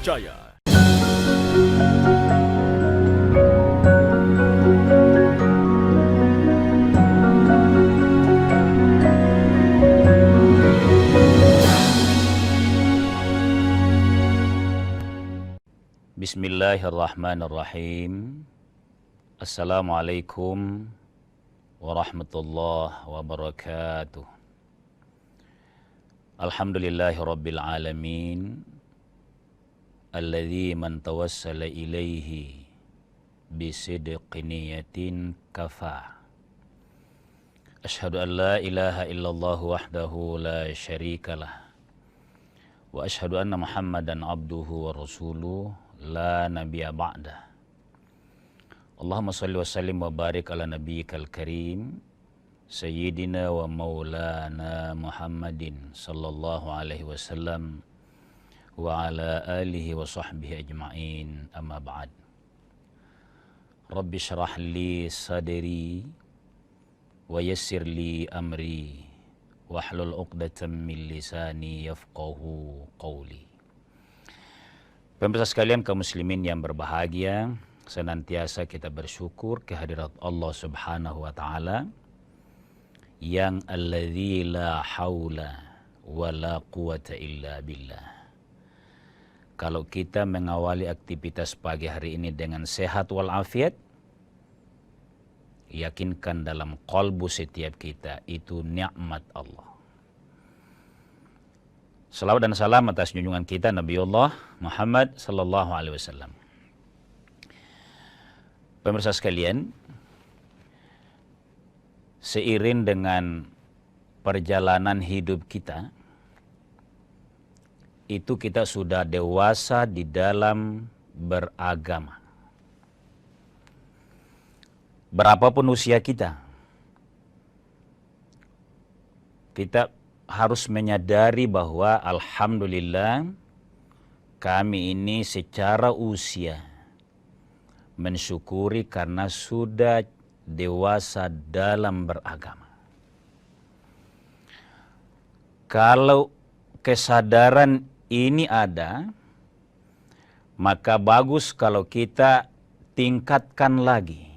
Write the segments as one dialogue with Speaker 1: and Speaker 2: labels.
Speaker 1: Jaya.
Speaker 2: Bismillahirrahmanirrahim. Assalamualaikum warahmatullahi wabarakatuh. Alhamdulillahi rabbil alamin. Alladzi man tawassala ilaihi bisidqi niyatin kafa. Ashhadu an la ilaha illallah wahdahu la syarikalah. Wa ashhadu anna Muhammadan abduhu wa rasuluh la nabiyya ba'dah. Allahumma salli wa sallim wa barik ala nabiyyikal karim sayyidina wa maulana Muhammadin sallallahu alaihi wasallam wa ala alihi wa sahbihi ajma'in, amma ba'd. Rabbi syrah li sadri wa yassir li amri wahlul 'uqdatam min lisani yafqahu qawli. Pemirsa sekalian, kaum muslimin yang berbahagia, senantiasa kita bersyukur kehadirat Allah Subhanahu wa taala yang alladzi la haula wa la quwata illa billah. Kalau kita mengawali aktivitas pagi hari ini dengan sehat walafiat, yakinkan dalam qalbu setiap kita itu nikmat Allah. Salawat dan salam atas junjungan kita Nabiullah Muhammad sallallahu alaihi wasallam. Pemirsa sekalian, seiring dengan perjalanan hidup kita, itu kita sudah dewasa di dalam beragama. Berapapun usia kita, kita harus menyadari bahwa alhamdulillah kami ini secara usia mensyukuri karena sudah dewasa dalam beragama. Kalau kesadaran ini ada, maka bagus kalau kita tingkatkan lagi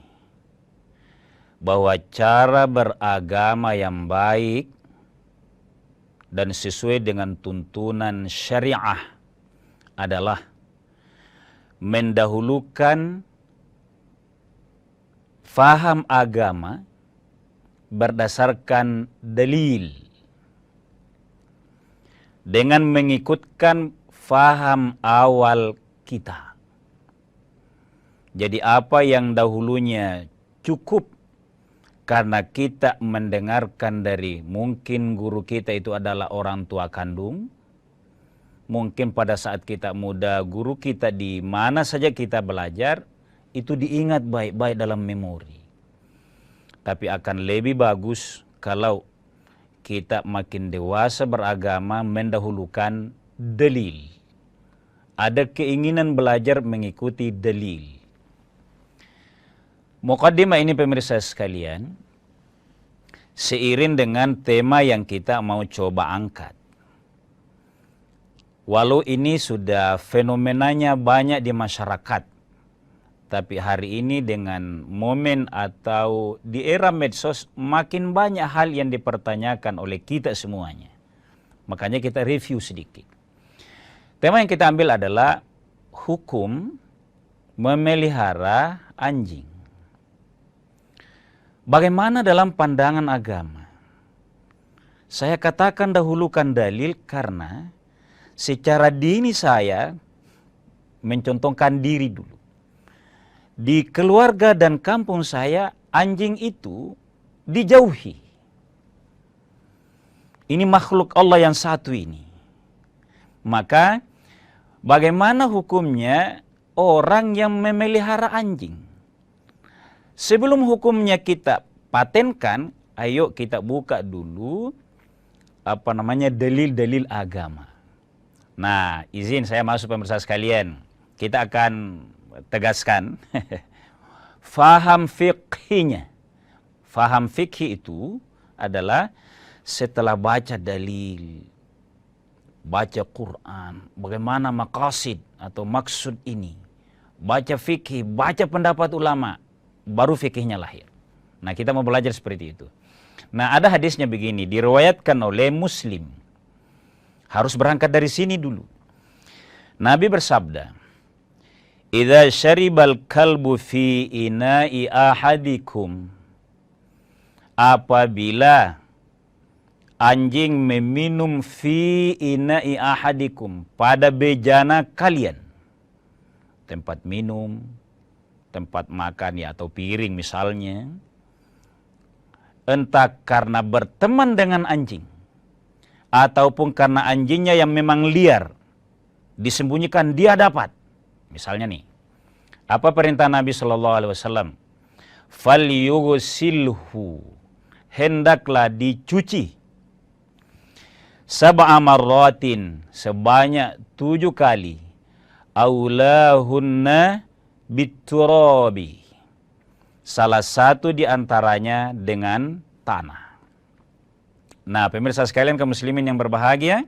Speaker 2: bahwa cara beragama yang baik dan sesuai dengan tuntunan syariah adalah mendahulukan faham agama berdasarkan dalil dengan mengikutkan faham awal kita. Jadi apa yang dahulunya cukup karena kita mendengarkan dari mungkin guru kita itu adalah orang tua kandung, mungkin pada saat kita muda guru kita di mana saja kita belajar itu diingat baik-baik dalam memori. Tapi akan lebih bagus kalau kita makin dewasa beragama mendahulukan dalil. Ada keinginan belajar mengikuti dalil. Muqaddimah ini pemirsa sekalian, seiring dengan tema yang kita mau coba angkat. Walau ini sudah fenomenanya banyak di masyarakat, tapi hari ini dengan momen atau di era medsos makin banyak hal yang dipertanyakan oleh kita semuanya. Makanya kita review sedikit. Tema yang kita ambil adalah hukum memelihara anjing. Bagaimana dalam pandangan agama? Saya katakan dahulukan dalil karena secara dini saya mencontohkan diri dulu. Di keluarga dan kampung saya, anjing itu dijauhi. Ini makhluk Allah yang satu ini. Maka, bagaimana hukumnya orang yang memelihara anjing? Sebelum hukumnya kita patenkan, ayo kita buka dulu dalil-dalil agama. Nah, izin saya masuk pemirsa sekalian. Kita akan tegaskan faham fikhinya. Faham fikih itu adalah setelah baca dalil, baca Quran, bagaimana maqasid atau maksud ini, baca fikih, baca pendapat ulama, baru fikihnya lahir. Nah, kita mau belajar seperti itu. Nah, ada hadisnya begini, diriwayatkan oleh Muslim. Harus berangkat dari sini dulu. Nabi bersabda, "Idza syaribal kalbu fi ina'i ahadikum." Apabila anjing meminum fi ina'i ahadikum, pada bejana kalian, tempat minum, tempat makan ya, atau piring misalnya, entah karena berteman dengan anjing ataupun karena anjingnya yang memang liar, disembunyikan dia dapat. Misalnya nih, apa perintah Nabi Shallallahu Alaihi Wasallam? Falyughsilhu, hendaklah dicuci. Sab'a marratin, sebanyak 7 kali. Aulahunna biturabi, salah satu di antaranya dengan tanah. Nah, pemirsa sekalian kaum muslimin yang berbahagia,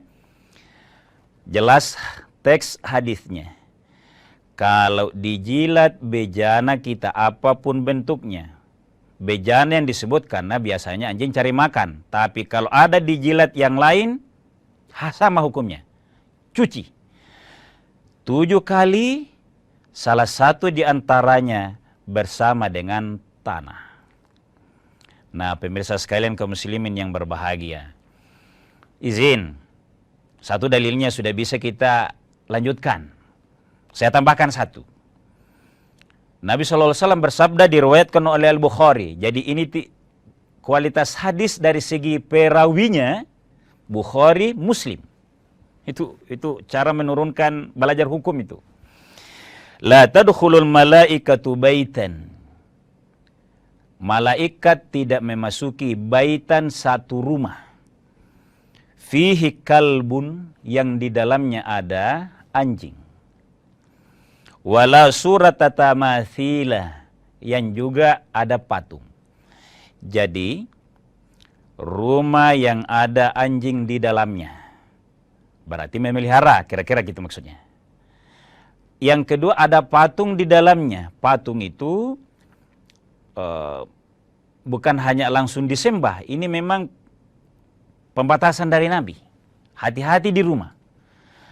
Speaker 2: jelas teks hadisnya. Kalau dijilat bejana kita apapun bentuknya, bejana yang disebut karena biasanya anjing cari makan. Tapi kalau ada dijilat yang lain, sama hukumnya. Cuci. 7 kali, salah satu di antaranya bersama dengan tanah. Nah, pemirsa sekalian kaum muslimin yang berbahagia, izin, satu dalilnya sudah bisa kita lanjutkan. Saya tambahkan satu. Nabi SAW bersabda, diriwayatkan oleh Al-Bukhari. Jadi ini kualitas hadis dari segi perawinya, Bukhari, Muslim. Itu cara menurunkan belajar hukum itu. La tadkhulul malaikatu baitan. Malaikat tidak memasuki baitan, satu rumah. Fihi kalbun, yang di dalamnya ada anjing. Wala surata tamathila, yang juga ada patung. Jadi rumah yang ada anjing di dalamnya berarti memelihara, kira-kira gitu maksudnya. Yang kedua, ada patung di dalamnya. Patung itu bukan hanya langsung disembah. Ini memang pembatasan dari Nabi. Hati-hati di rumah.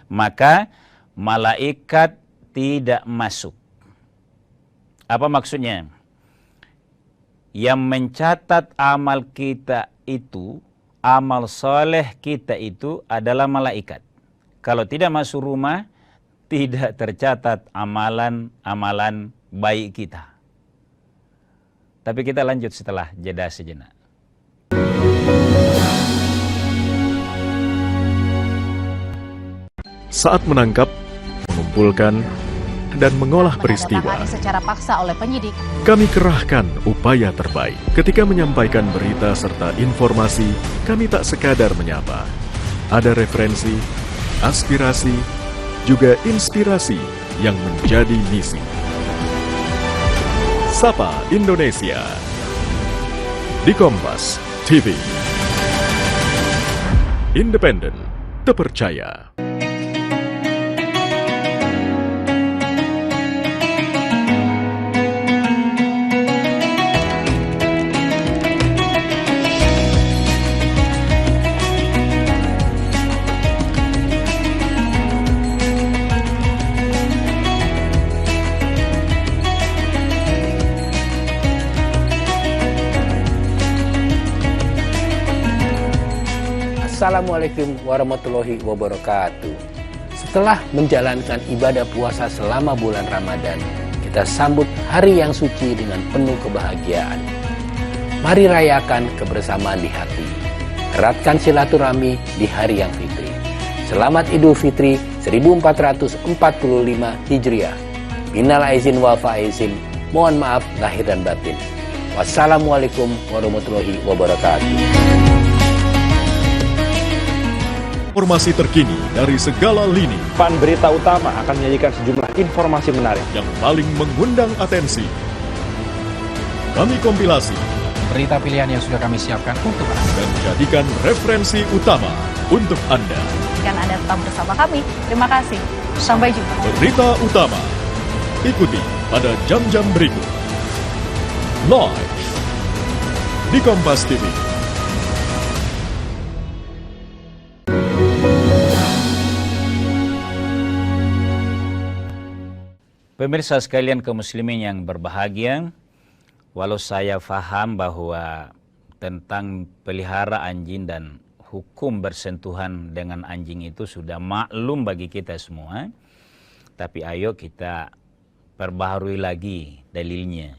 Speaker 2: Maka malaikat tidak masuk. Apa maksudnya? Yang mencatat amal kita itu, amal soleh kita itu adalah malaikat. Kalau tidak masuk rumah, tidak tercatat amalan baik kita. Tapi kita lanjut setelah jeda sejenak.
Speaker 1: Saat menangkap, mengumpulkan, dan mengolah peristiwa,
Speaker 3: secara paksa oleh penyidik,
Speaker 1: kami kerahkan upaya terbaik. Ketika menyampaikan berita serta informasi, kami tak sekadar menyapa. Ada referensi, aspirasi, juga inspirasi yang menjadi misi. Sapa Indonesia di Kompas TV. Independen, terpercaya.
Speaker 4: Assalamualaikum warahmatullahi wabarakatuh. Setelah menjalankan ibadah puasa selama bulan Ramadan, kita sambut hari yang suci dengan penuh kebahagiaan. Mari rayakan kebersamaan di hati. Eratkan silaturahmi di hari yang fitri. Selamat Idul Fitri 1445 Hijriah. Minal aizin wal faizin. Mohon maaf lahir dan batin. Wassalamualaikum warahmatullahi wabarakatuh.
Speaker 1: Informasi terkini dari segala lini
Speaker 5: Pan Berita Utama akan menyajikan sejumlah informasi menarik
Speaker 1: yang paling mengundang atensi. Kami kompilasi
Speaker 6: berita pilihan yang sudah kami siapkan untuk Anda
Speaker 1: dan jadikan referensi utama untuk Anda.
Speaker 3: pastikan Anda tetap bersama kami. Terima kasih. Sampai jumpa.
Speaker 1: Berita utama ikuti pada jam-jam berikut. Live di Kompas TV.
Speaker 2: Pemirsa sekalian kaum muslimin yang berbahagia, walau saya faham bahwa tentang pelihara anjing dan hukum bersentuhan dengan anjing itu sudah maklum bagi kita semua, tapi ayo kita perbaharui lagi dalilnya.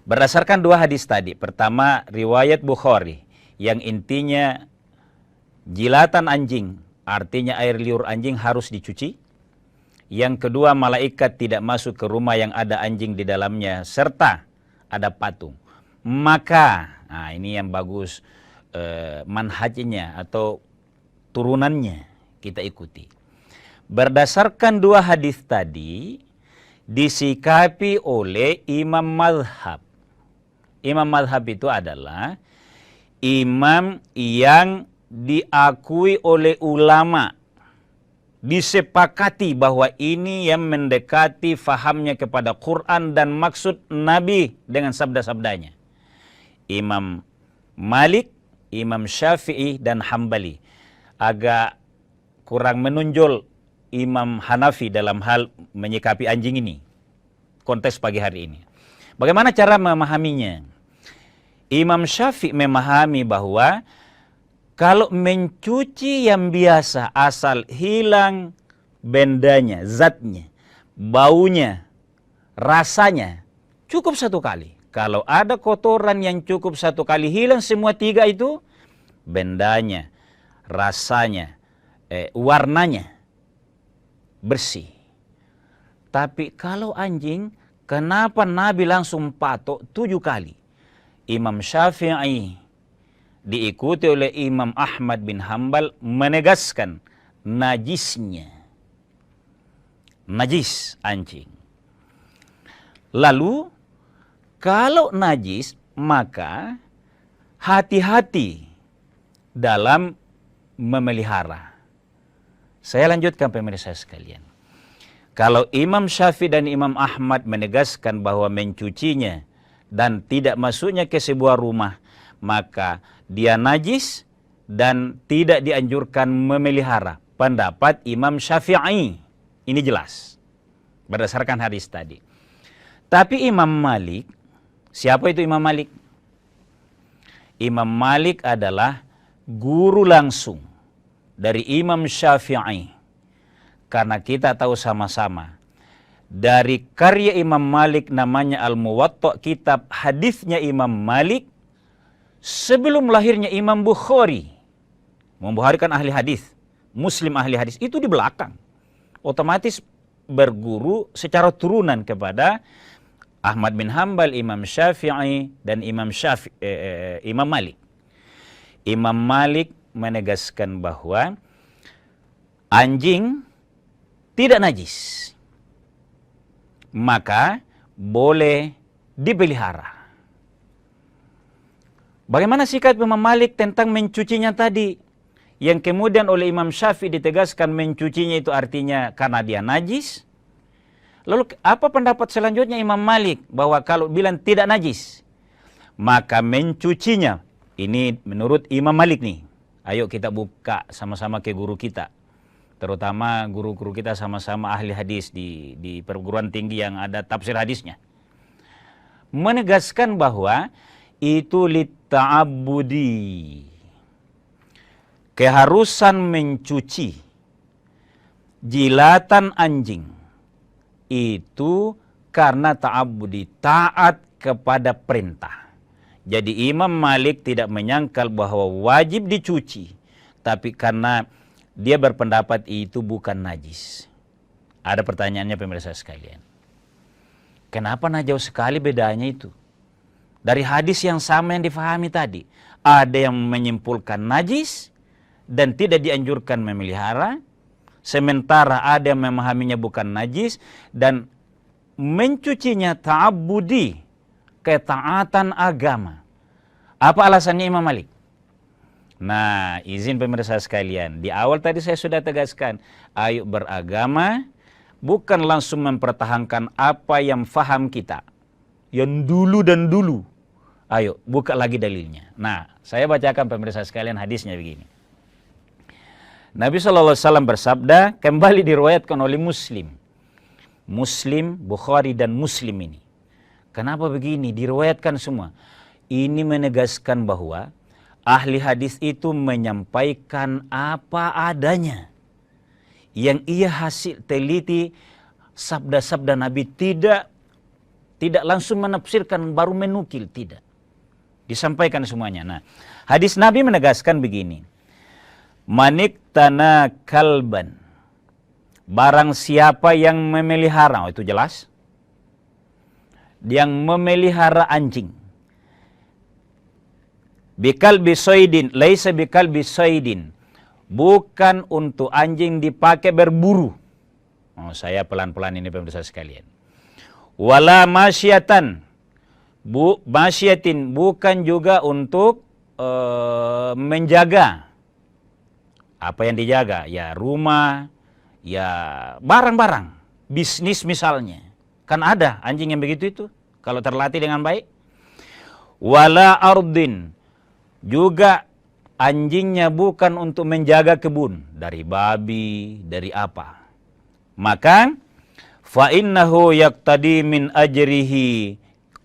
Speaker 2: Berdasarkan dua hadis tadi, pertama riwayat Bukhari yang intinya jilatan anjing, artinya air liur anjing harus dicuci. Yang kedua, malaikat tidak masuk ke rumah yang ada anjing di dalamnya serta ada patung. Maka, nah ini yang bagus, manhajnya atau turunannya kita ikuti. Berdasarkan dua hadis tadi, disikapi oleh imam madhab. Imam madhab itu adalah imam yang diakui oleh ulama, disepakati bahwa ini yang mendekati fahamnya kepada Quran dan maksud Nabi dengan sabda-sabdanya. Imam Malik, Imam Syafi'i, dan Hambali. Agak kurang menonjol Imam Hanafi dalam hal menyikapi anjing ini. Konteks pagi hari ini. Bagaimana cara memahaminya? Imam Syafi'i memahami bahwa kalau mencuci yang biasa asal hilang bendanya, zatnya, baunya, rasanya, cukup satu kali. Kalau ada kotoran yang cukup satu kali hilang semua tiga itu, bendanya, rasanya, warnanya bersih. Tapi kalau anjing, kenapa Nabi langsung patok 7 kali? Imam Syafi'i diikuti oleh Imam Ahmad bin Hambal menegaskan najisnya. Najis anjing. Lalu kalau najis maka hati-hati dalam memelihara. Saya lanjutkan pemirsa sekalian. Kalau Imam Syafi'i dan Imam Ahmad menegaskan bahwa mencucinya dan tidak masuknya ke sebuah rumah, maka dia najis dan tidak dianjurkan memelihara. Pendapat Imam Syafi'i. Ini jelas. Berdasarkan hadis tadi. Tapi Imam Malik, siapa itu Imam Malik? Imam Malik adalah guru langsung dari Imam Syafi'i. Karena kita tahu sama-sama, dari karya Imam Malik namanya Al-Muwatta, kitab hadisnya Imam Malik, sebelum lahirnya Imam Bukhari. Imam Bukhari kan ahli hadis, Muslim ahli hadis, itu di belakang. Otomatis berguru secara turunan kepada Ahmad bin Hambal, Imam Syafi'i, dan Imam Malik. Imam Malik menegaskan bahwa anjing tidak najis, maka boleh dipelihara. Bagaimana sikap Imam Malik tentang mencucinya tadi? Yang kemudian oleh Imam Syafi'i ditegaskan mencucinya itu artinya karena dia najis. Lalu apa pendapat selanjutnya Imam Malik? Bahwa kalau bilang tidak najis, maka mencucinya. Ini menurut Imam Malik nih. Ayo kita buka sama-sama ke guru kita. Terutama guru-guru kita sama-sama ahli hadis di perguruan tinggi yang ada tafsir hadisnya. Menegaskan bahwa itu litta'abbudi. Keharusan mencuci jilatan anjing itu karena ta'abbudi, taat kepada perintah. Jadi Imam Malik tidak menyangkal bahwa wajib dicuci, tapi karena dia berpendapat itu bukan najis. Ada pertanyaannya pemirsa sekalian. Kenapa jauh sekali bedanya itu? Dari hadis yang sama yang difahami tadi. Ada yang menyimpulkan najis dan tidak dianjurkan memelihara. Sementara ada yang memahaminya bukan najis dan mencucinya ta'abbudi, ketaatan agama. Apa alasannya Imam Malik? Nah, izin pemirsa sekalian, di awal tadi saya sudah tegaskan, ayo beragama bukan langsung mempertahankan apa yang faham kita, yang dulu dan dulu. Ayo, buka lagi dalilnya. Nah, saya bacakan pemirsa sekalian hadisnya begini. Nabi SAW bersabda, kembali diriwayatkan oleh Muslim. Muslim, Bukhari dan Muslim ini. Kenapa begini? Diriwayatkan semua. Ini menegaskan bahwa ahli hadis itu menyampaikan apa adanya. Yang ia hasil teliti sabda-sabda Nabi, tidak langsung menafsirkan baru menukil, tidak. Disampaikan semuanya. Nah, hadis Nabi menegaskan begini. Manik tanah kalban. Barang siapa yang memelihara, itu jelas. Yang memelihara anjing. Bikal bisoidin, laisa bikal bisoidin. Bukan untuk anjing dipakai berburu. Oh, saya pelan-pelan ini pemirsa sekalian. Wala masyatan. Masyatin bukan juga untuk menjaga. Apa yang dijaga? Ya rumah, ya barang-barang. Bisnis misalnya. Kan ada anjing yang begitu itu. Kalau terlatih dengan baik. Wala ardin. Juga anjingnya bukan untuk menjaga kebun. Dari babi, dari apa. Maka, fa'innahu yaqtadi min ajrihi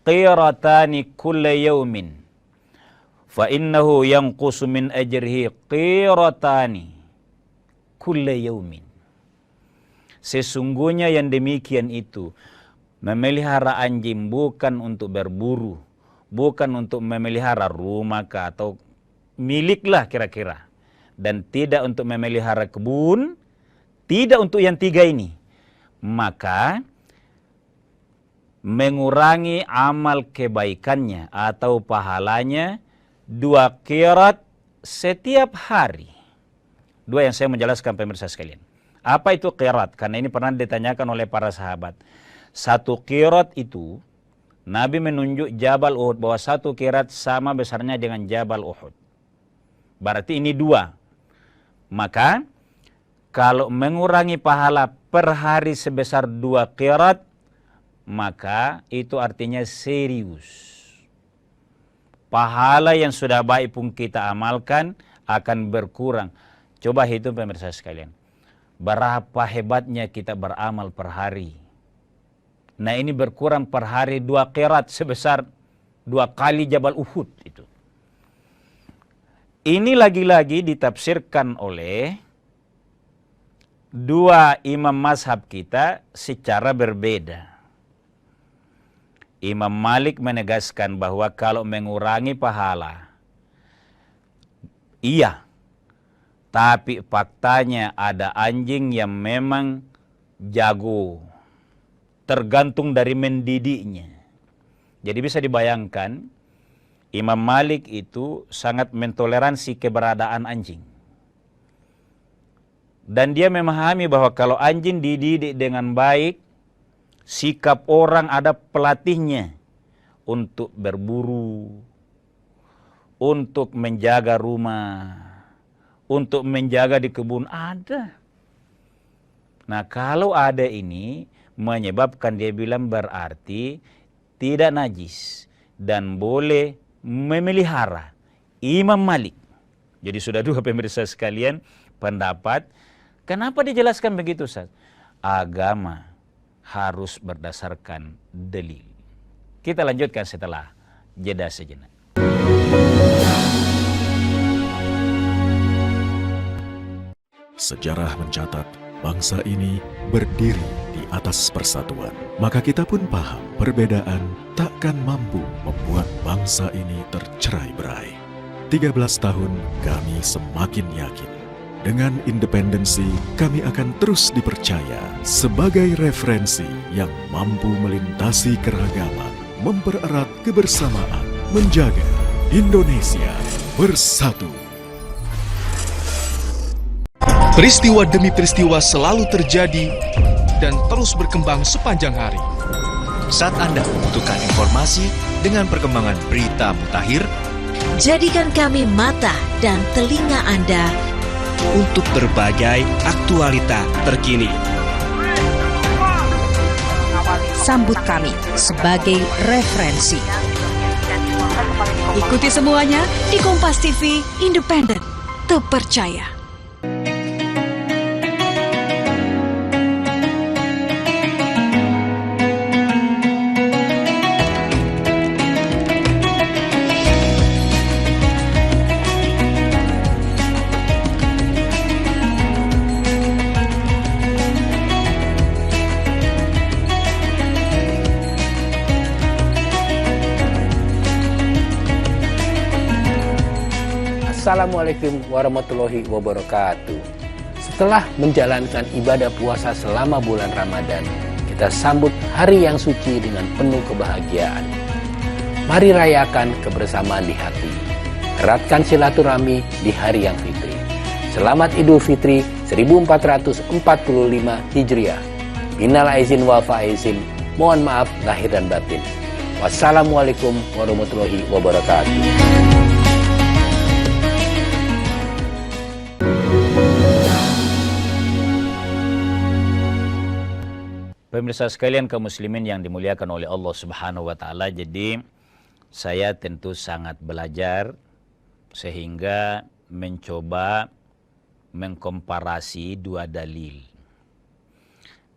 Speaker 2: qiratani kulla yaumin. Fa'innahu yanqusu min ajrihi qiratani kulla yaumin. Sesungguhnya yang demikian itu, memelihara anjing bukan untuk berburu, bukan untuk memelihara rumah atau miliklah kira-kira. Dan tidak untuk memelihara kebun, tidak untuk yang tiga ini. Maka mengurangi amal kebaikannya atau pahalanya 2 qirat setiap hari. 2 yang saya menjelaskan pemirsa sekalian. Apa itu qirat? Karena ini pernah ditanyakan oleh para sahabat. 1 qirat itu, Nabi menunjuk Jabal Uhud, bahwa 1 qirat sama besarnya dengan Jabal Uhud. Berarti ini 2. Maka, kalau mengurangi pahala per hari sebesar 2 qirat, maka itu artinya serius. Pahala yang sudah baik pun kita amalkan akan berkurang. Coba hitung pemirsa sekalian. Berapa hebatnya kita beramal per hari. Nah ini berkurang per hari 2 qirat sebesar 2 kali Jabal Uhud itu. Ini lagi-lagi ditafsirkan oleh 2 imam mazhab kita secara berbeda. Imam Malik menegaskan bahwa kalau mengurangi pahala, iya. Tapi faktanya ada anjing yang memang jago. Tergantung dari mendidiknya. Jadi bisa dibayangkan, Imam Malik itu sangat mentoleransi keberadaan anjing. Dan dia memahami bahwa kalau anjing dididik dengan baik, sikap orang ada pelatihnya untuk berburu, untuk menjaga rumah, untuk menjaga di kebun ada. Nah kalau ada ini menyebabkan dia bilang berarti tidak najis dan boleh memelihara. Imam Malik. Jadi sudah 2 pemirsa sekalian pendapat. Kenapa dijelaskan begitu, Ustaz? Agama harus berdasarkan dalil. Kita lanjutkan setelah jeda sejenak.
Speaker 1: Sejarah mencatat bangsa ini berdiri di atas persatuan. Maka kita pun paham perbedaan takkan mampu membuat bangsa ini tercerai-berai. 13 tahun kami semakin yakin. Dengan independensi, kami akan terus dipercaya sebagai referensi yang mampu melintasi keragaman, mempererat kebersamaan, menjaga Indonesia bersatu.
Speaker 6: Peristiwa demi peristiwa selalu terjadi dan terus berkembang sepanjang hari.
Speaker 7: Saat Anda membutuhkan informasi dengan perkembangan berita mutakhir, Jadikan kami mata dan telinga Anda
Speaker 8: untuk berbagai aktualita terkini.
Speaker 7: Sambut kami sebagai referensi. Ikuti semuanya di Kompas TV, independen, terpercaya.
Speaker 4: Assalamualaikum warahmatullahi wabarakatuh. Setelah menjalankan ibadah puasa selama bulan Ramadan, kita sambut hari yang suci dengan penuh kebahagiaan. Mari rayakan kebersamaan di hati. Eratkan silaturahmi di hari yang fitri. Selamat Idul Fitri 1445 Hijriah. Minal aizin wal faizin. Mohon maaf lahir dan batin. Wassalamualaikum warahmatullahi wabarakatuh.
Speaker 2: Pemirsa sekalian kaum muslimin yang dimuliakan oleh Allah Subhanahu wa taala, jadi saya tentu sangat belajar sehingga mencoba mengkomparasi dua dalil.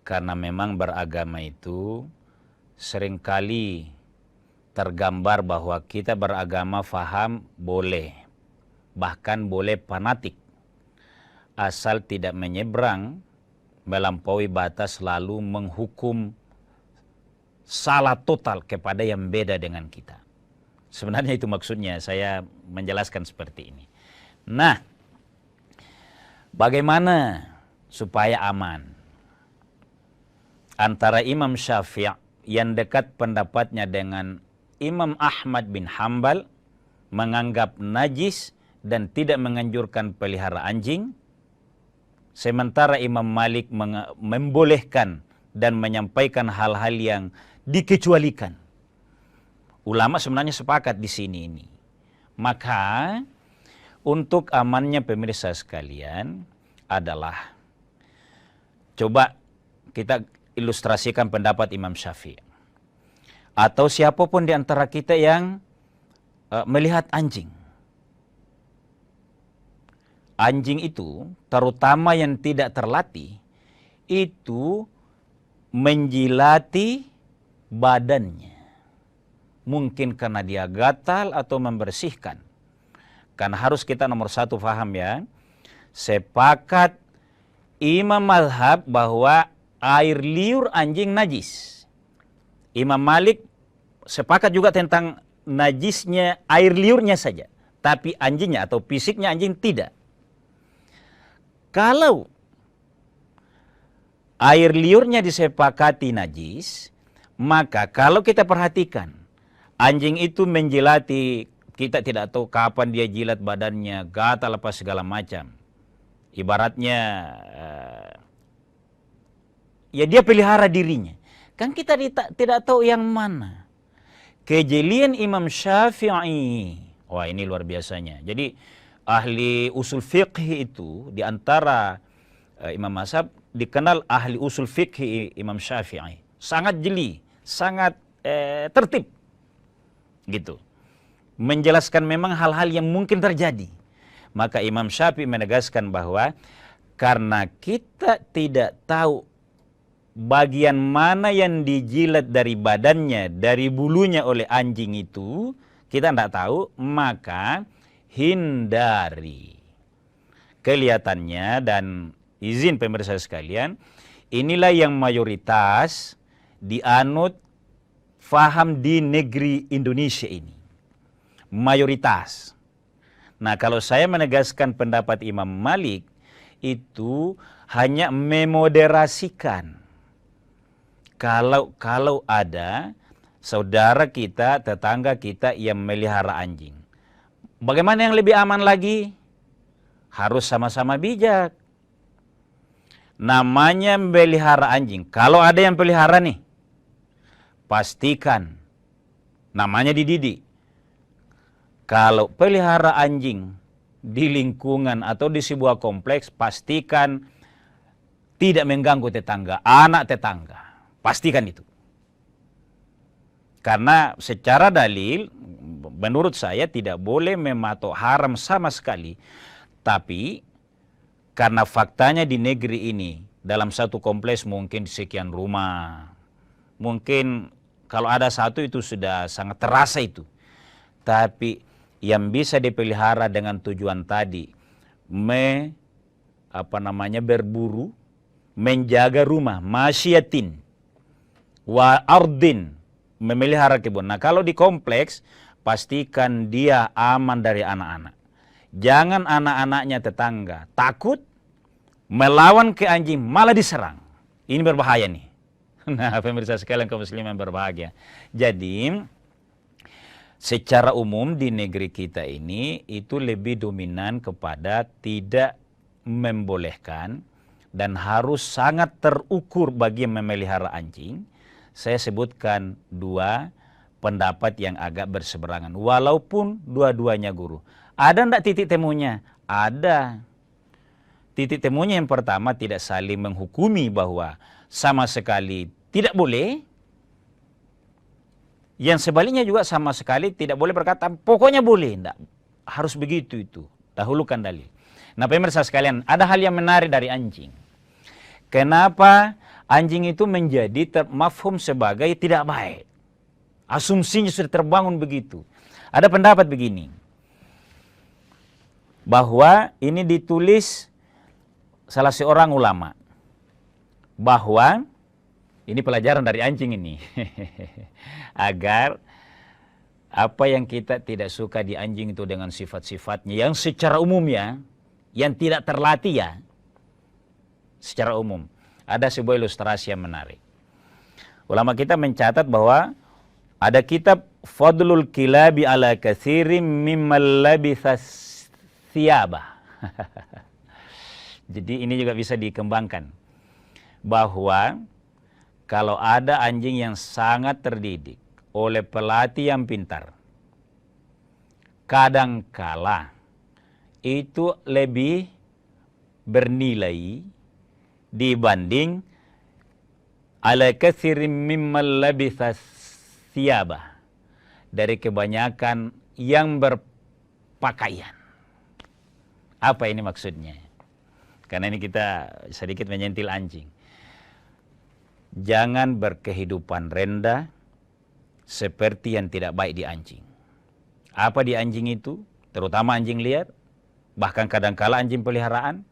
Speaker 2: Karena memang beragama itu seringkali tergambar bahwa kita beragama faham boleh, bahkan boleh fanatik, asal tidak menyeberang melampaui batas lalu menghukum salah total kepada yang beda dengan kita. Sebenarnya itu maksudnya saya menjelaskan seperti ini. Nah, bagaimana supaya aman? Antara Imam Syafi'i yang dekat pendapatnya dengan Imam Ahmad bin Hambal menganggap najis dan tidak menganjurkan pelihara anjing, sementara Imam Malik membolehkan dan menyampaikan hal-hal yang dikecualikan. Ulama sebenarnya sepakat di sini ini. Maka untuk amannya pemirsa sekalian adalah coba kita ilustrasikan pendapat Imam Syafi'i. Atau siapapun di antara kita yang melihat anjing. Anjing itu, terutama yang tidak terlatih, itu menjilati badannya. Mungkin karena dia gatal atau membersihkan. Karena harus kita nomor satu paham ya, sepakat Imam Mazhab bahwa air liur anjing najis. Imam Malik sepakat juga tentang najisnya air liurnya saja. Tapi anjingnya atau fisiknya anjing tidak. Kalau air liurnya disepakati najis, maka kalau kita perhatikan, anjing itu menjilati, kita tidak tahu kapan dia jilat badannya, gatal apa segala macam. Ibaratnya, ya dia pelihara dirinya. Kan kita tidak tahu yang mana. Kejelian Imam Syafi'i, wah ini luar biasanya. Jadi, ahli usul fiqh itu di antara Imam Mazhab dikenal ahli usul fiqh Imam Syafi'i. Sangat jeli, sangat tertib. Gitu. Menjelaskan memang hal-hal yang mungkin terjadi. Maka Imam Syafi'i menegaskan bahwa karena kita tidak tahu bagian mana yang dijilat dari badannya, dari bulunya oleh anjing itu, kita tidak tahu, maka hindari. Kelihatannya dan izin pemirsa sekalian, inilah yang mayoritas dianut faham di negeri Indonesia ini. Mayoritas. Nah, kalau saya menegaskan pendapat Imam Malik, itu hanya memoderasikan. Kalau ada saudara kita, tetangga kita yang melihara anjing. Bagaimana yang lebih aman lagi? Harus sama-sama bijak. Namanya melihara anjing. Kalau ada yang pelihara nih, pastikan namanya dididik. Kalau pelihara anjing di lingkungan atau di sebuah kompleks, pastikan tidak mengganggu tetangga, anak tetangga. Pastikan itu. Karena secara dalil, menurut saya tidak boleh mematok haram sama sekali. Tapi karena faktanya di negeri ini, dalam satu kompleks mungkin sekian rumah. Mungkin kalau ada satu itu sudah sangat terasa itu. Tapi yang bisa dipelihara dengan tujuan tadi, berburu, menjaga rumah, masyiatin, wa ardin, memelihara kebun. Nah kalau di kompleks, pastikan dia aman dari anak-anak. Jangan anak-anaknya tetangga takut melawan ke anjing, malah diserang. Ini berbahaya nih. Nah pemirsa sekalian kaum muslimin berbahagia. Jadi secara umum di negeri kita ini itu lebih dominan kepada tidak membolehkan dan harus sangat terukur bagi memelihara anjing. Saya sebutkan dua pendapat yang agak berseberangan, walaupun dua-duanya guru. Ada enggak titik temunya? Ada. Titik temunya yang pertama, tidak saling menghukumi bahwa sama sekali tidak boleh. Yang sebaliknya juga sama sekali tidak boleh berkata, pokoknya boleh. Enggak, harus begitu itu. Dahulukan dalil. Nah pemirsa sekalian, ada hal yang menarik dari anjing. Kenapa anjing itu menjadi mafhum sebagai tidak baik? Asumsinya sudah terbangun begitu. Ada pendapat begini, bahwa ini ditulis salah seorang ulama, bahwa ini pelajaran dari anjing ini. Agar apa yang kita tidak suka di anjing itu dengan sifat-sifatnya yang secara umum ya, yang tidak terlatih ya, secara umum. Ada sebuah ilustrasi yang menarik. Ulama kita mencatat bahwa ada kitab Fadlul Kilabi ala katsirin mimmal labitha thiyabah. Jadi ini juga bisa dikembangkan. Bahwa kalau ada anjing yang sangat terdidik oleh pelatih yang pintar, kadangkala itu lebih bernilai dibanding ala katsirin mimmal labitha thiyabah, dari kebanyakan yang berpakaian. Apa ini maksudnya? Karena ini kita sedikit menyentil anjing. Jangan berkehidupan rendah seperti yang tidak baik di anjing. Apa di anjing itu? Terutama anjing liar, bahkan kadangkala anjing peliharaan.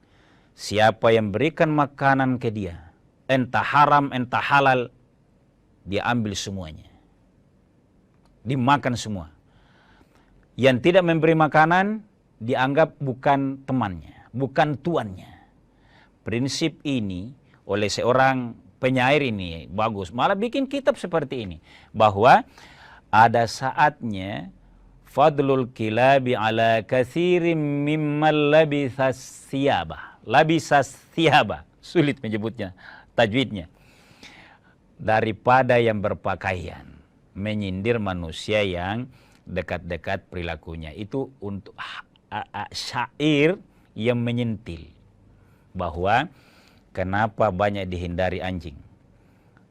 Speaker 2: Siapa yang berikan makanan ke dia, entah haram, entah halal, dia ambil semuanya. Dimakan semua. Yang tidak memberi makanan, dianggap bukan temannya, bukan tuannya. Prinsip ini oleh seorang penyair ini bagus, malah bikin kitab seperti ini, bahwa ada saatnya fadlul kilabi ala katsirin mimmal labithas thiyabah. Labisas thiyabah, sulit menyebutnya, tajwidnya. Daripada yang berpakaian, menyindir manusia yang dekat-dekat perilakunya. Itu untuk syair yang menyentil bahwa kenapa banyak dihindari anjing.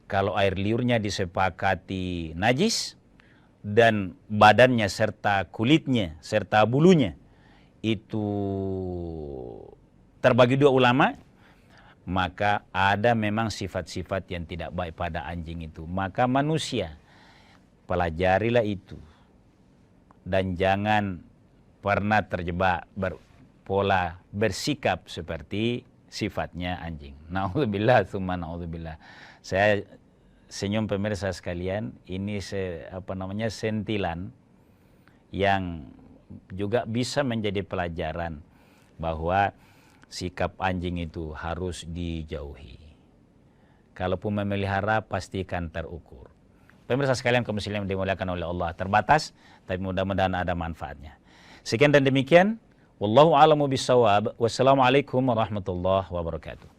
Speaker 2: Kalau air liurnya disepakati najis dan badannya serta kulitnya serta bulunya itu terbagi dua ulama, maka ada memang sifat-sifat yang tidak baik pada anjing itu. Maka manusia, pelajarilah itu. Dan jangan pernah terjebak berpola bersikap seperti sifatnya anjing. Na'udzubillah, tsumma na'udzubillah. Saya senyum pemirsa sekalian, ini sentilan yang juga bisa menjadi pelajaran bahwa sikap anjing itu harus dijauhi. Kalaupun memelihara, pastikan terukur. Pemirsa sekalian kaum muslimin dimuliakan oleh Allah, terbatas, tapi mudah-mudahan ada manfaatnya. Sekian dan demikian. Wallahu a'lamu bissawab. Wassalamualaikum warahmatullahi wabarakatuh.